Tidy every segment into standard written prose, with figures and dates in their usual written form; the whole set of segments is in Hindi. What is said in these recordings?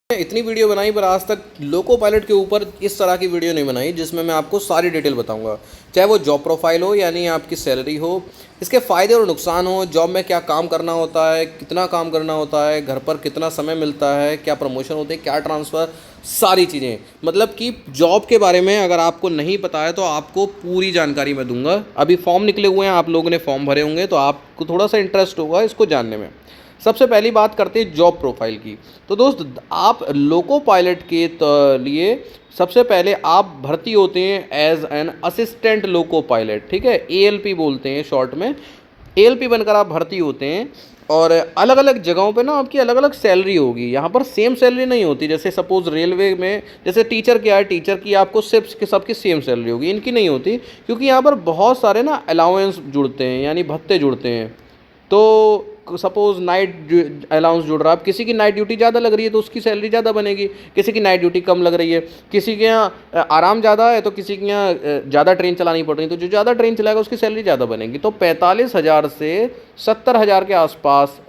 इतनी वीडियो बनाई पर आज तक लोको पायलट के ऊपर इस तरह की वीडियो नहीं बनाई जिसमें मैं आपको सारी डिटेल बताऊंगा। चाहे वो जॉब प्रोफाइल हो यानी आपकी सैलरी हो, इसके फ़ायदे और नुकसान हो, जॉब में क्या काम करना होता है, कितना काम करना होता है, घर पर कितना समय मिलता है, क्या प्रमोशन होते हैं, क्या ट्रांसफ़र, सारी चीज़ें। मतलब कि जॉब के बारे में अगर आपको नहीं पता है तो आपको पूरी जानकारी मैं दूंगा। अभी फॉर्म निकले हुए हैं, आप लोगों ने फॉर्म भरे होंगे तो आपको थोड़ा सा इंटरेस्ट होगा इसको जानने में। सबसे पहली बात करते हैं जॉब प्रोफाइल की। तो दोस्त, आप लोको पायलट के लिए सबसे पहले आप भर्ती होते हैं as an assistant loco pilot, ठीक है, एएलपी बोलते हैं शॉर्ट में। एएलपी बनकर आप भर्ती होते हैं और अलग अलग जगहों पे ना आपकी अलग अलग सैलरी होगी। यहाँ पर सेम सैलरी नहीं होती। जैसे सपोज़ रेलवे में जैसे टीचर क्या है, टीचर की आपको सिर्फ सबकी सेम सैलरी होगी, इनकी नहीं होती, क्योंकि यहाँ पर बहुत सारे ना अलाउंस जुड़ते हैं यानी भत्ते जुड़ते हैं। तो सपोज़ नाइट अलाउंस जुड़ रहा है, अब किसी की नाइट ड्यूटी ज़्यादा लग रही है तो उसकी सैलरी ज़्यादा बनेगी, किसी की नाइट ड्यूटी कम लग रही है, किसी के यहाँ आराम ज़्यादा है तो किसी के यहाँ ज़्यादा ट्रेन चलानी पड़ रही है, तो जो ज़्यादा ट्रेन चलाएगा उसकी सैलरी ज़्यादा बनेगी। तो 45,000 से 70,000 के आसपास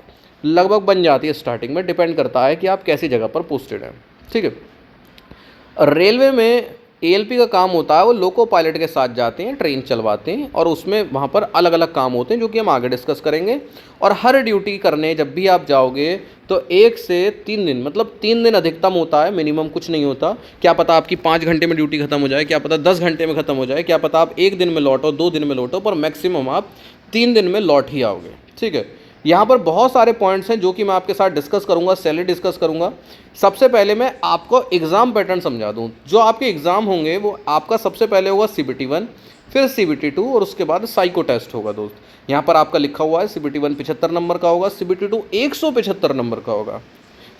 लगभग बन जाती है स्टार्टिंग में, डिपेंड करता है कि आप कैसी जगह पर पोस्टेड हैं, ठीक है। रेलवे में एएलपी का काम होता है, वो लोको पायलट के साथ जाते हैं, ट्रेन चलवाते हैं और उसमें वहाँ पर अलग अलग काम होते हैं जो कि हम आगे डिस्कस करेंगे। और हर ड्यूटी करने जब भी आप जाओगे तो 1 से 3 दिन, मतलब 3 दिन अधिकतम होता है, मिनिमम कुछ नहीं होता। क्या पता आपकी 5 घंटे में ड्यूटी खत्म हो जाए, क्या पता 10 घंटे में ख़त्म हो जाए, क्या पता आप 1 दिन में लौटो, 2 दिन में लौटो, पर मैक्सिमम आप 3 दिन में लौट ही आओगे, ठीक है। यहाँ पर बहुत सारे पॉइंट्स हैं जो कि मैं आपके साथ डिस्कस करूँगा, सैलरी डिस्कस करूँगा। सबसे पहले मैं आपको एग्ज़ाम पैटर्न समझा दूँ। जो आपके एग्ज़ाम होंगे वो आपका सबसे पहले होगा CBT 1, फिर CBT 2 और उसके बाद साइको टेस्ट होगा दोस्त। यहाँ पर आपका लिखा हुआ है CBT 1 75 नंबर का होगा, CBT 2 175 नंबर का होगा।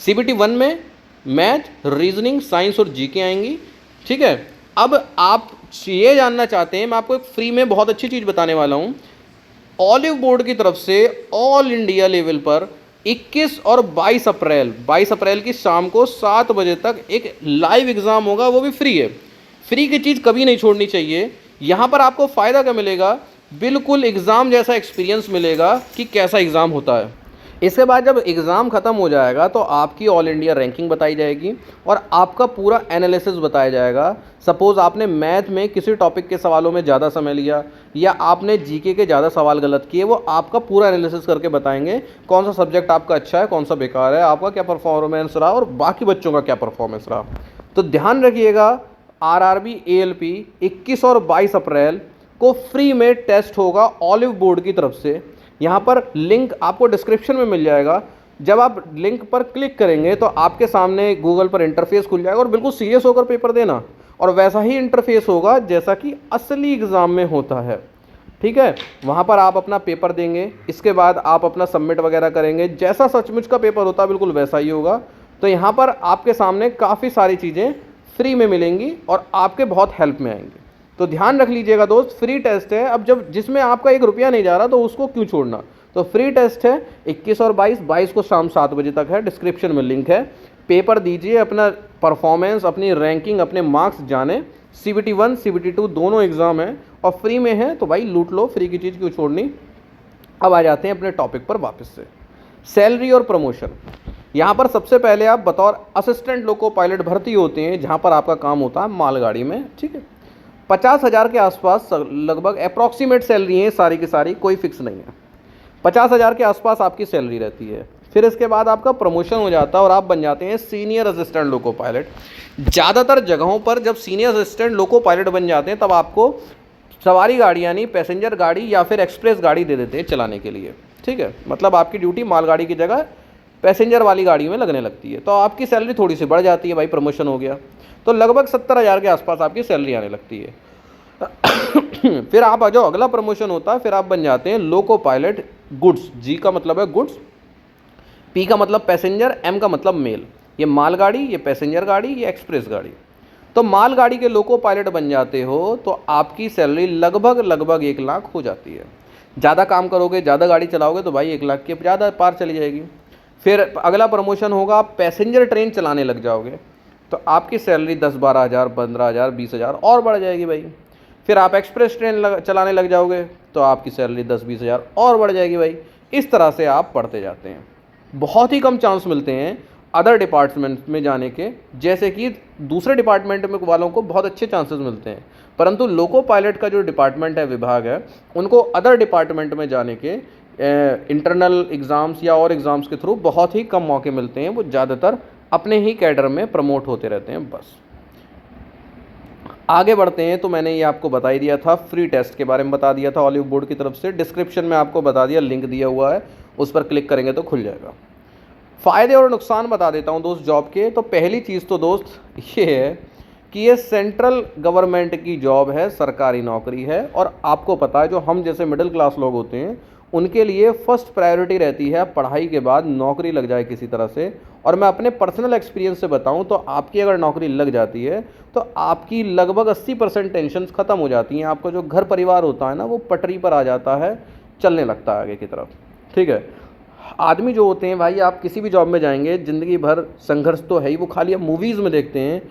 CBT 1 में मैथ, रीजनिंग, साइंस और जीके आएंगी, ठीक है। अब आप ये जानना चाहते हैं, मैं आपको एक फ्री में बहुत अच्छी चीज़ बताने वाला हूँ। ऑलिव बोर्ड की तरफ से ऑल इंडिया लेवल पर 21 और 22 अप्रैल की शाम को 7 बजे तक एक लाइव एग्ज़ाम होगा, वो भी फ्री है। फ्री की चीज़ कभी नहीं छोड़नी चाहिए। यहाँ पर आपको फ़ायदा क्या मिलेगा? बिल्कुल एग्ज़ाम जैसा एक्सपीरियंस मिलेगा कि कैसा एग्ज़ाम होता है। इसके बाद जब एग्ज़ाम ख़त्म हो जाएगा तो आपकी ऑल इंडिया रैंकिंग बताई जाएगी और आपका पूरा एनालिसिस बताया जाएगा। सपोज़ आपने मैथ में किसी टॉपिक के सवालों में ज़्यादा समय लिया या आपने जीके के ज़्यादा सवाल गलत किए, वो आपका पूरा एनालिसिस करके बताएंगे कौन सा सब्जेक्ट आपका अच्छा है, कौन सा बेकार है, आपका क्या परफॉर्मेंस रहा और बाकी बच्चों का क्या परफॉर्मेंस रहा। तो ध्यान रखिएगा, RRB ALP 21 और 22 अप्रैल को फ्री में टेस्ट होगा ऑलिव बोर्ड की तरफ से। यहाँ पर लिंक आपको डिस्क्रिप्शन में मिल जाएगा। जब आप लिंक पर क्लिक करेंगे तो आपके सामने गूगल पर इंटरफेस खुल जाएगा और बिल्कुल सीरियस होकर पेपर देना, और वैसा ही इंटरफेस होगा जैसा कि असली एग्ज़ाम में होता है, ठीक है। वहाँ पर आप अपना पेपर देंगे, इसके बाद आप अपना सबमिट वगैरह करेंगे, जैसा सचमुच का पेपर होता है बिल्कुल वैसा ही होगा। तो यहाँ पर आपके सामने काफ़ी सारी चीज़ें फ्री में मिलेंगी और आपके बहुत हेल्प में आएंगी। तो ध्यान रख लीजिएगा दोस्त, फ्री टेस्ट है। अब जब जिसमें आपका 1 रुपया नहीं जा रहा तो उसको क्यों छोड़ना। तो फ्री टेस्ट है 21 और 22 को शाम 7 बजे तक है, डिस्क्रिप्शन में लिंक है। पेपर दीजिए, अपना परफॉर्मेंस, अपनी रैंकिंग, अपने मार्क्स जाने। CBT 1 CBT 2 दोनों एग्ज़ाम हैं और फ्री में है, तो भाई लूट लो, फ्री की चीज़ क्यों छोड़नी। अब आ जाते हैं अपने टॉपिक पर वापस से, सैलरी और प्रमोशन। यहाँ पर सबसे पहले आप बतौर असिस्टेंट लोको पायलट भर्ती होते हैं, जहाँ पर आपका काम होता है मालगाड़ी में, ठीक है। 50,000 के आसपास लगभग अप्रॉक्सीमेट सैलरी है, सारी की सारी, कोई फिक्स नहीं है। 50,000 के आसपास आपकी सैलरी रहती है। फिर इसके बाद आपका प्रमोशन हो जाता है और आप बन जाते हैं सीनियर असिस्टेंट लोको पायलट। ज़्यादातर जगहों पर जब सीनियर असिस्टेंट लोको पायलट बन जाते हैं तब आपको सवारी गाड़ी यानी पैसेंजर गाड़ी या फिर एक्सप्रेस गाड़ी दे देते हैं चलाने के लिए, ठीक है। मतलब आपकी ड्यूटी मालगाड़ी की जगह पैसेंजर वाली गाड़ी में लगने लगती है, तो आपकी सैलरी थोड़ी सी बढ़ जाती है, भाई प्रमोशन हो गया तो लगभग 70,000 के आसपास आपकी सैलरी आने लगती है। फिर आप आ जाओ, अगला प्रमोशन होता है, फिर आप बन जाते हैं लोको पायलट गुड्स। G का मतलब है गुड्स, P का मतलब पैसेंजर, M का मतलब मेल। ये मालगाड़ी, ये पैसेंजर गाड़ी, ये एक्सप्रेस गाड़ी। तो मालगाड़ी के लोको पायलट बन जाते हो तो आपकी सैलरी लगभग 1 लाख हो जाती है। ज़्यादा काम करोगे, ज़्यादा गाड़ी चलाओगे तो भाई 1 लाख के ज़्यादा पार चली जाएगी। फिर अगला प्रमोशन होगा, आप पैसेंजर ट्रेन चलाने लग जाओगे तो आपकी सैलरी 10-12 हज़ार, 15 हज़ार, 20 हज़ार और बढ़ जाएगी भाई। फिर आप एक्सप्रेस ट्रेन चलाने लग जाओगे तो आपकी सैलरी 10-20 हज़ार और बढ़ जाएगी भाई। इस तरह से आप बढ़ते जाते हैं। बहुत ही कम चांस मिलते हैं अदर डिपार्टमेंट में जाने के, जैसे कि दूसरे डिपार्टमेंट में वालों को बहुत अच्छे चांसेस मिलते हैं, परंतु लोको पायलट का जो डिपार्टमेंट है, विभाग है, उनको अदर डिपार्टमेंट में जाने के इंटरनल एग्ज़ाम्स या और एग्ज़ाम्स के थ्रू बहुत ही कम मौके मिलते हैं। वो ज़्यादातर अपने ही कैडर में प्रमोट होते रहते हैं। बस आगे बढ़ते हैं। तो मैंने ये आपको बता ही दिया था, फ्री टेस्ट के बारे में बता दिया था ऑलिव बोर्ड की तरफ से, डिस्क्रिप्शन में आपको बता दिया, लिंक दिया हुआ है, उस पर क्लिक करेंगे तो खुल जाएगा। फ़ायदे और नुकसान बता देता हूँ दोस्त जॉब के। तो पहली चीज़ तो दोस्त ये है कि ये सेंट्रल गवर्नमेंट की जॉब है, सरकारी नौकरी है, और आपको पता है जो हम जैसे मिडिल क्लास लोग होते हैं उनके लिए फर्स्ट प्रायोरिटी रहती है पढ़ाई के बाद नौकरी लग जाए किसी तरह से। और मैं अपने पर्सनल एक्सपीरियंस से बताऊं तो आपकी अगर नौकरी लग जाती है तो आपकी लगभग 80% टेंशन ख़त्म हो जाती हैं। आपका जो घर परिवार होता है ना, वो पटरी पर आ जाता है, चलने लगता है आगे की तरफ। ठीक है, आदमी जो होते हैं भाई, आप किसी भी जॉब में जाएंगे, ज़िंदगी भर संघर्ष तो है ही। वो खाली आप मूवीज़ में देखते हैं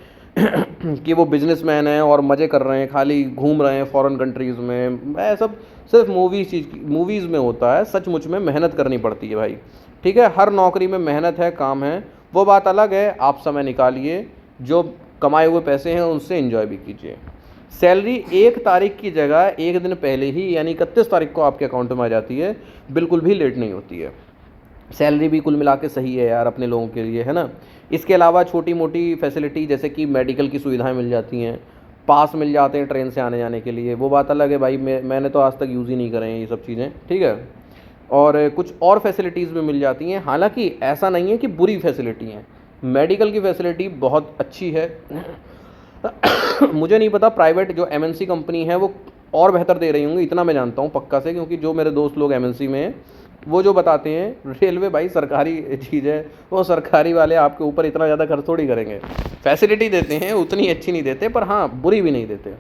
कि वो बिजनेसमैन हैं और मज़े कर रहे हैं, खाली घूम रहे हैं फॉरेन कंट्रीज़ में, वह सब सिर्फ मूवीज़ में होता है। सचमुच में मेहनत करनी पड़ती है भाई। ठीक है, हर नौकरी में मेहनत है, काम है, वो बात अलग है। आप समय निकालिए, जो कमाए हुए पैसे हैं उनसे एंजॉय भी कीजिए। सैलरी 1 तारीख की जगह 1 दिन पहले ही यानी 31 तारीख को आपके अकाउंट में आ जाती है, बिल्कुल भी लेट नहीं होती है। सैलरी भी कुल मिला के सही है यार अपने लोगों के लिए, है ना। इसके अलावा छोटी मोटी फैसिलिटी जैसे कि मेडिकल की सुविधाएं मिल जाती हैं, पास मिल जाते हैं ट्रेन से आने जाने के लिए, वो बात अलग है भाई। मैंने तो आज तक यूज़ ही नहीं करे हैं ये सब चीज़ें। ठीक है, और कुछ और फैसिलिटीज़ भी मिल जाती हैं। हालांकि ऐसा नहीं है कि बुरी फैसिलिटी हैं, मेडिकल की फैसिलिटी बहुत अच्छी है। मुझे नहीं पता प्राइवेट जो एमएनसी कंपनी है वो और बेहतर दे रही होंगी, इतना मैं जानता हूँ पक्का से, क्योंकि जो मेरे दोस्त लोग एमएनसी में हैं वो जो बताते हैं, रेलवे भाई सरकारी चीज़ है, वो सरकारी वाले आपके ऊपर इतना ज़्यादा खर्च थोड़ी करेंगे। फैसिलिटी देते हैं, उतनी अच्छी नहीं देते, पर हाँ बुरी भी नहीं देते।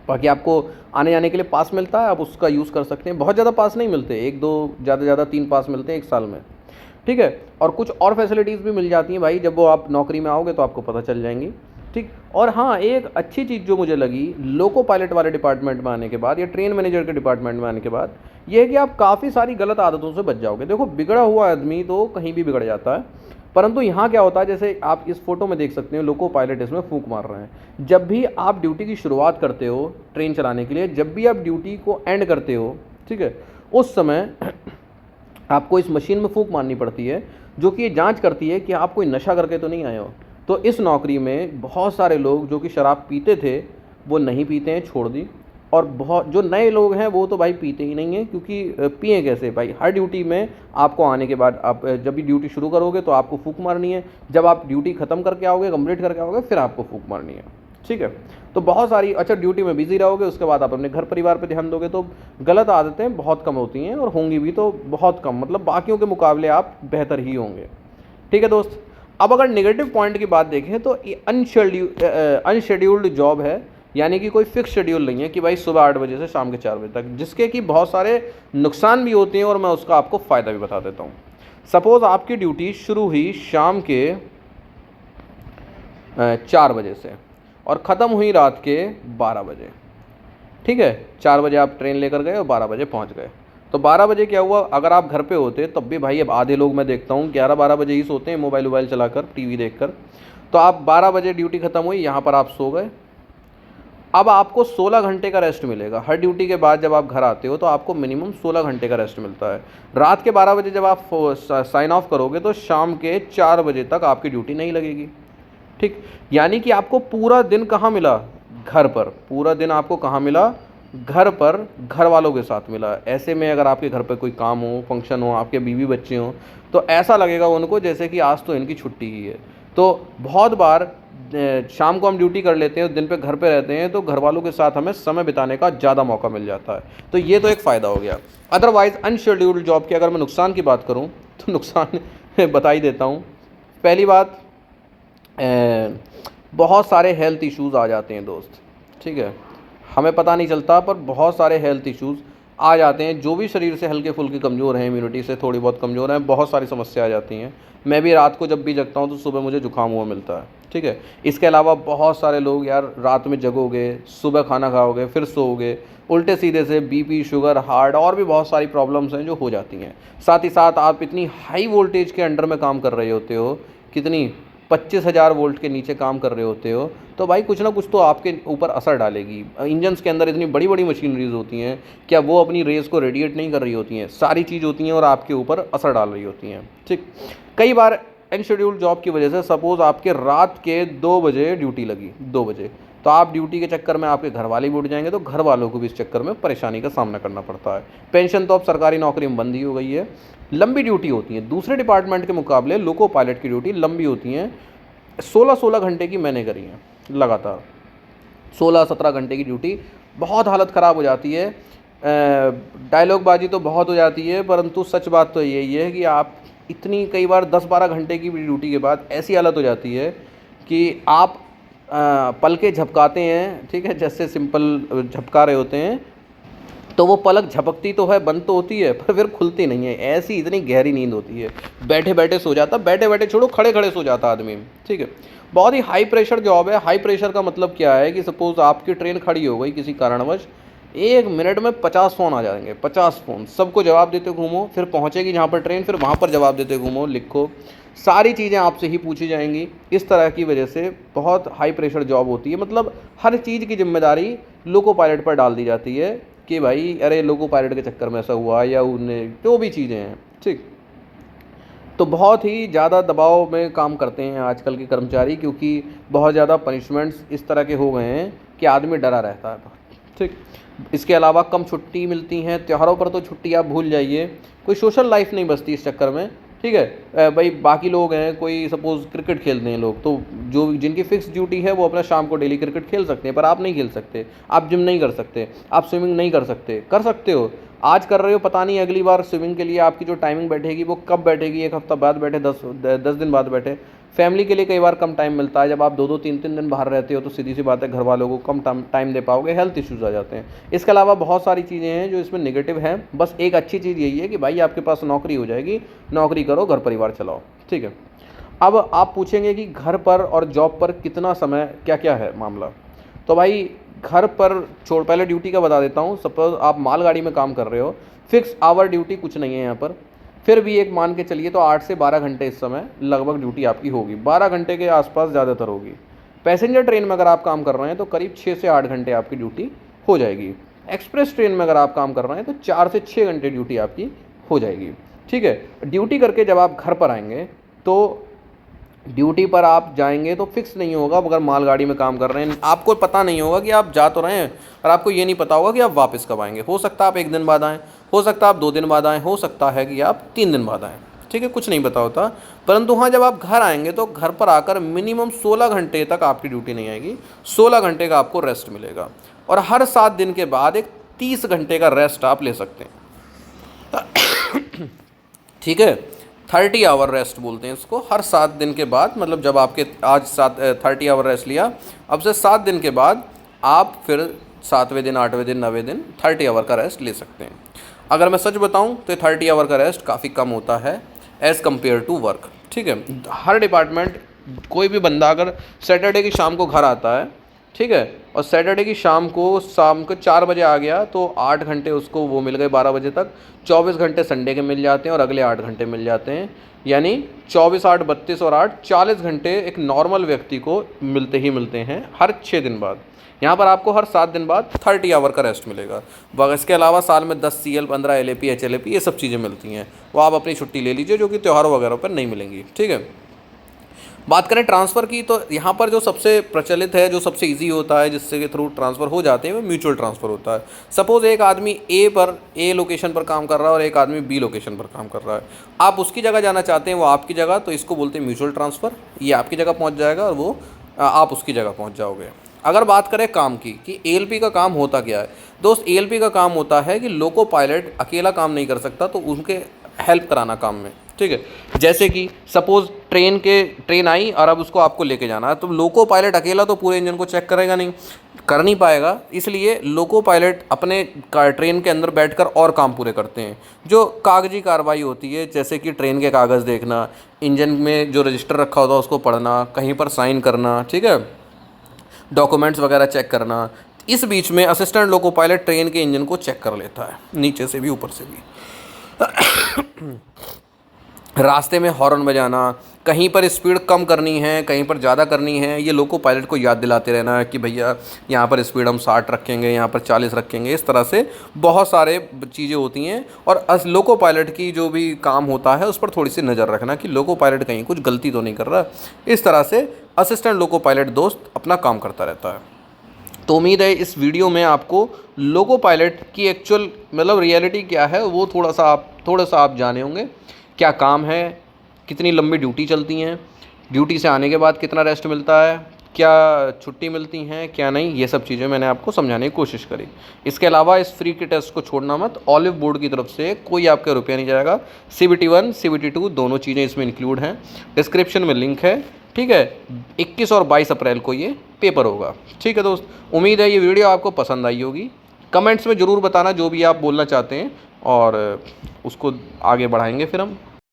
बाकी आपको आने जाने के लिए पास मिलता है, आप उसका यूज़ कर सकते हैं। बहुत ज़्यादा पास नहीं मिलते, 1-2 ज़्यादा ज़्यादा 3 पास मिलते हैं 1 साल में। ठीक है, और कुछ और फैसिलिटीज़ भी मिल जाती हैं भाई, जब वो आप नौकरी में आओगे तो आपको पता चल जाएंगी। ठीक, और हाँ एक अच्छी चीज़ जो मुझे लगी लोको पायलट वाले डिपार्टमेंट में आने के बाद या ट्रेन मैनेजर के डिपार्टमेंट में आने के बाद, ये है कि आप काफ़ी सारी गलत आदतों से बच जाओगे। देखो, बिगड़ा हुआ आदमी तो कहीं भी बिगड़ जाता है, परंतु यहाँ क्या होता है, जैसे आप इस फोटो में देख सकते हो, लोको पायलट इसमें फूंक मार रहे हैं। जब भी आप ड्यूटी की शुरुआत करते हो ट्रेन चलाने के लिए, जब भी आप ड्यूटी को एंड करते हो, ठीक है, उस समय आपको इस मशीन में फूंक मारनी पड़ती है, जो कि ये जांच करती है कि आप कोई नशा करके तो नहीं आए हो। तो इस नौकरी में बहुत सारे लोग जो कि शराब पीते थे वो नहीं पीते हैं, छोड़ दी, और बहुत जो नए लोग हैं वो तो भाई पीते ही नहीं हैं, क्योंकि पिए कैसे भाई। हर ड्यूटी में आपको आने के बाद, आप जब भी ड्यूटी शुरू करोगे तो आपको फूंक मारनी है, जब आप ड्यूटी ख़त्म करके आओगे, कंप्लीट करके आओगे, फिर आपको फूंक मारनी है। ठीक है, तो बहुत सारी, अच्छा ड्यूटी में बिजी रहोगे, उसके बाद आप अपने घर परिवार पे ध्यान दोगे, तो गलत आदतें बहुत कम होती हैं, और होंगी भी तो बहुत कम, मतलब बाकियों के मुकाबले आप बेहतर ही होंगे। ठीक है दोस्त, अब अगर नेगेटिव पॉइंट की बात देखें तो ये अनशेड्यूल्ड जॉब है, यानी कि कोई फिक्स शेड्यूल नहीं है कि भाई सुबह 8 बजे से शाम के 4 बजे तक, जिसके कि बहुत सारे नुकसान भी होते हैं, और मैं उसका आपको फ़ायदा भी बता देता हूँ। सपोज़ आपकी ड्यूटी शुरू हुई शाम के 4 बजे से और ख़त्म हुई रात के 12 बजे। ठीक है, 4 बजे आप ट्रेन लेकर गए और 12 बजे पहुँच गए। तो 12 बजे क्या हुआ, अगर आप घर पे होते तब भी भाई, अब आधे लोग मैं देखता हूँ 11-12 बजे ही सोते हैं, मोबाइल चलाकर, टीवी देखकर। तो आप 12 बजे ड्यूटी ख़त्म हुई, यहाँ पर आप सो गए। अब आपको 16 घंटे का रेस्ट मिलेगा। हर ड्यूटी के बाद जब आप घर आते हो तो आपको मिनिमम 16 घंटे का रेस्ट मिलता है। रात के 12 बजे जब आप साइन ऑफ करोगे तो शाम के 4 बजे तक आपकी ड्यूटी नहीं लगेगी। ठीक, यानी कि आपको पूरा दिन कहाँ मिला, घर पर। पूरा दिन आपको कहाँ मिला, घर पर, घर वालों के साथ मिला। ऐसे में अगर आपके घर पर कोई काम हो, फंक्शन हो, आपके बीवी बच्चे हों, तो ऐसा लगेगा उनको जैसे कि आज तो इनकी छुट्टी ही है। तो बहुत बार शाम को हम ड्यूटी कर लेते हैं, दिन पे घर पे रहते हैं, तो घर वालों के साथ हमें समय बिताने का ज़्यादा मौका मिल जाता है। तो ये तो एक फ़ायदा हो गया। अदरवाइज़ अनशेड्यूल्ड जॉब की अगर मैं नुकसान की बात करूँ तो नुकसान बता ही देता हूँ। पहली बात, बहुत सारे हेल्थ इश्यूज़ आ जाते हैं दोस्त। ठीक है, हमें पता नहीं चलता पर बहुत सारे हेल्थ इश्यूज़ आ जाते हैं। जो भी शरीर से हल्के फुल्के कमज़ोर हैं, इम्यूनिटी से थोड़ी बहुत कमज़ोर हैं, बहुत सारी समस्या आ जाती हैं। मैं भी रात को जब भी जगता हूँ तो सुबह मुझे जुकाम हुआ मिलता है। ठीक है, इसके अलावा बहुत सारे लोग यार रात में जगोगे, सुबह खाना खाओगे, फिर सोओगे, उल्टे सीधे से बीपी, शुगर, हार्ट और भी बहुत सारी प्रॉब्लम्स हैं जो हो जाती हैं। साथ ही साथ आप इतनी हाई वोल्टेज के अंडर में काम कर रहे होते हो कितनी 25,000 वोल्ट के नीचे काम कर रहे होते हो, तो भाई कुछ ना कुछ तो आपके ऊपर असर डालेगी। इंजन्स के अंदर इतनी बड़ी बड़ी मशीनरीज होती हैं, क्या वो अपनी रेस को रेडिएट नहीं कर रही होती हैं? सारी चीज़ होती हैं और आपके ऊपर असर डाल रही होती हैं। ठीक, कई बार अनशेड्यूल्ड जॉब की वजह से सपोज़ आपके रात के 2 बजे ड्यूटी लगी, 2 बजे, तो आप ड्यूटी के चक्कर में आपके घर वाले भी उठ जाएंगे, तो घर वालों को भी इस चक्कर में परेशानी का सामना करना पड़ता है। पेंशन तो अब सरकारी नौकरी में बंद ही हो गई है। लंबी ड्यूटी होती है, दूसरे डिपार्टमेंट के मुकाबले लोको पायलट की ड्यूटी लंबी होती हैं। 16-16 घंटे की मैंने करी है लगातार, 16-17 घंटे की ड्यूटी। बहुत हालत ख़राब हो जाती है, डायलॉग बाजी तो बहुत हो जाती है, परंतु सच बात तो यही है कि आप इतनी कई बार 10-12 घंटे की भी ड्यूटी के बाद ऐसी हालत हो जाती है कि आप पलकें झपकाते हैं, ठीक है, जैसे सिंपल झपका रहे होते हैं, तो वो पलक झपकती तो है, बंद तो होती है, पर फिर खुलती नहीं है। ऐसी इतनी गहरी नींद होती है, बैठे बैठे सो जाता, बैठे बैठे छोड़ो, खड़े खड़े सो जाता आदमी। ठीक है, बहुत ही हाई प्रेशर जॉब है। हाई प्रेशर का मतलब क्या है कि सपोज़ आपकी ट्रेन खड़ी हो गई किसी कारणवश, 1 मिनट में 50 फ़ोन आ जाएंगे, 50 फ़ोन, सबको जवाब देते घूमो, फिर पहुँचेगी जहाँ पर ट्रेन, फिर वहाँ पर जवाब देते घूमो, लिखो, सारी चीज़ें आपसे ही पूछी जाएंगी। इस तरह की वजह से बहुत हाई प्रेशर जॉब होती है। मतलब हर चीज़ की जिम्मेदारी लोको पायलट पर डाल दी जाती है कि भाई अरे लोको पायलट के चक्कर में ऐसा हुआ, या उन्हें जो भी चीज़ें हैं। ठीक, तो बहुत ही ज़्यादा दबाव में काम करते हैं आजकल के कर्मचारी, क्योंकि बहुत ज़्यादा पनिशमेंट्स इस तरह के हो गए हैं कि आदमी डरा रहता है। ठीक, इसके अलावा कम छुट्टी मिलती हैं, त्योहारों पर तो छुट्टी आप भूल जाइए, कोई सोशल लाइफ नहीं बचती इस चक्कर में। ठीक है भाई, बाकी लोग हैं, कोई सपोज़ क्रिकेट खेलते हैं लोग, तो जो जिनकी फिक्स ड्यूटी है वो अपना शाम को डेली क्रिकेट खेल सकते हैं, पर आप नहीं खेल सकते। आप जिम नहीं कर सकते, आप स्विमिंग नहीं कर सकते। कर सकते हो, आज कर रहे हो, पता नहीं अगली बार स्विमिंग के लिए आपकी जो टाइमिंग बैठेगी वो कब बैठेगी, 1 हफ्ता बाद बैठे, 10 दिन बाद बैठे। फैमिली के लिए कई बार कम टाइम मिलता है। जब आप 2-2 3-3 दिन बाहर रहते हो तो सीधी सी बात है, घर वालों को कम टाइम दे पाओगे, हेल्थ इश्यूज़ आ जाते हैं। इसके अलावा बहुत सारी चीज़ें हैं जो इसमें नेगेटिव हैं। बस एक अच्छी चीज़ यही है कि भाई आपके पास नौकरी हो जाएगी, नौकरी करो, घर परिवार चलाओ। ठीक है, अब आप पूछेंगे कि घर पर और जॉब पर कितना समय, क्या क्या है मामला। तो भाई घर पर छोड़, पहले ड्यूटी का बता देता हूँ। सपोज आप मालगाड़ी में काम कर रहे हो, फिक्स आवर ड्यूटी कुछ नहीं है यहाँ पर, फिर भी एक मान के चलिए तो 8 से 12 घंटे इस समय लगभग ड्यूटी आपकी होगी, 12 घंटे के आसपास ज़्यादातर होगी। पैसेंजर ट्रेन में अगर आप काम कर रहे हैं तो करीब 6 से 8 घंटे आपकी ड्यूटी हो जाएगी। एक्सप्रेस ट्रेन में अगर आप काम कर रहे हैं तो 4 से 6 घंटे ड्यूटी आपकी हो जाएगी। ठीक है, ड्यूटी करके जब आप घर पर आएंगे तो ड्यूटी पर आप जाएंगे तो फिक्स नहीं होगा। अगर मालगाड़ी में काम कर रहे हैं, आपको पता नहीं होगा कि आप जा तो रहे हैं, और आपको ये नहीं पता होगा कि आप वापस कब आएंगे। हो सकता है आप 1 दिन बाद आएँ, हो सकता है आप 2 दिन बाद आएँ, हो सकता है कि आप 3 दिन बाद आएँ। ठीक है, कुछ नहीं पता होता। परंतु हाँ, जब आप घर आएंगे तो घर पर आकर मिनिमम 16 घंटे तक आपकी ड्यूटी नहीं आएगी, 16 घंटे का आपको रेस्ट मिलेगा, और हर 7 दिन के बाद एक 30 घंटे का रेस्ट आप ले सकते हैं। ठीक है, 30 आवर रेस्ट बोलते हैं इसको। हर 7 दिन के बाद, मतलब जब आपके आज 30 आवर रेस्ट लिया, अब से 7 दिन के बाद आप फिर 7वें दिन, 8वें दिन, 9वें दिन 30 आवर का रेस्ट ले सकते हैं। अगर मैं सच बताऊं तो 30 आवर का रेस्ट काफ़ी कम होता है एज़ कम्पेयर टू वर्क। ठीक है, हर डिपार्टमेंट, कोई भी बंदा अगर सैटरडे की शाम को घर आता है, ठीक है, और सैटरडे की शाम को 4 बजे आ गया तो 8 घंटे उसको वो मिल गए 12 बजे तक, 24 घंटे संडे के मिल जाते हैं और अगले 8 घंटे मिल जाते हैं। यानी 24, 8, 32 और 8, 40 घंटे एक नॉर्मल व्यक्ति को मिलते ही मिलते हैं हर 6 दिन बाद। यहाँ पर आपको हर 7 दिन बाद 30 आवर का रेस्ट मिलेगा। इसके अलावा साल में 10 CL, 15 LAP, HLAP ये सब चीज़ें मिलती हैं, वो आप अपनी छुट्टी ले लीजिए, जो कि त्योहारों वगैरह पर नहीं मिलेंगी। ठीक है, बात करें ट्रांसफ़र की, तो यहाँ पर जो सबसे प्रचलित है, जो सबसे इजी होता है, जिससे के थ्रू ट्रांसफ़र हो जाते हैं, वो म्यूचुअल ट्रांसफ़र होता है। सपोज़ एक आदमी ए लोकेशन पर काम कर रहा है और एक आदमी B लोकेशन पर काम कर रहा है। आप उसकी जगह जाना चाहते हैं, वो आपकी जगह, तो इसको बोलते हैं म्यूचुअल ट्रांसफ़र। ये आपकी जगह पहुँच जाएगा और वो आप उसकी जगह पहुँच जाओगे। अगर बात करें काम की कि ALP का काम होता क्या है, दोस्त, ALP का काम होता है कि लोको पायलट अकेला काम नहीं कर सकता, तो उनके हेल्प कराना काम में। ठीक है, जैसे कि सपोज़ ट्रेन आई और अब उसको आपको लेके जाना है, तो लोको पायलट अकेला तो पूरे इंजन को चेक करेगा नहीं, कर नहीं पाएगा, इसलिए लोको पायलट अपने ट्रेन के अंदर बैठकर और काम पूरे करते हैं। जो कागजी कार्रवाई होती है, जैसे कि ट्रेन के कागज़ देखना, इंजन में जो रजिस्टर रखा होता है उसको पढ़ना, कहीं पर साइन करना, ठीक है, डॉक्यूमेंट्स वगैरह चेक करना। इस बीच में असिस्टेंट लोको पायलट ट्रेन के इंजन को चेक कर लेता है, नीचे से भी ऊपर से भी। रास्ते में हॉर्न बजाना, कहीं पर स्पीड कम करनी है, कहीं पर ज़्यादा करनी है, ये लोको पायलट को याद दिलाते रहना है कि भैया यहाँ पर स्पीड हम 60 रखेंगे, यहाँ पर 40 रखेंगे। इस तरह से बहुत सारे चीज़ें होती हैं और लोको पायलट की जो भी काम होता है उस पर थोड़ी सी नज़र रखना कि लोको पायलट कहीं कुछ गलती तो नहीं कर रहा। इस तरह से असिस्टेंट लोको पायलट दोस्त अपना काम करता रहता है। तो उम्मीद है इस वीडियो में आपको लोको पायलट की एक्चुअल मतलब रियलिटी क्या है वो थोड़ा सा आप जाने होंगे। क्या काम है, कितनी लंबी ड्यूटी चलती हैं, ड्यूटी से आने के बाद कितना रेस्ट मिलता है, क्या छुट्टी मिलती हैं क्या नहीं, ये सब चीज़ें मैंने आपको समझाने की कोशिश करी। इसके अलावा इस फ्री के टेस्ट को छोड़ना मत, ऑलिव बोर्ड की तरफ से कोई आपका रुपया नहीं जाएगा। CBT 1 CBT 2 दोनों चीज़ें इसमें इंक्लूड हैं। डिस्क्रिप्शन में लिंक है, ठीक है। 21 और 22 अप्रैल को ये पेपर होगा, ठीक है दोस्त। उम्मीद है ये वीडियो आपको पसंद आई होगी। कमेंट्स में ज़रूर बताना जो भी आप बोलना चाहते हैं और उसको आगे बढ़ाएंगे फिर हम।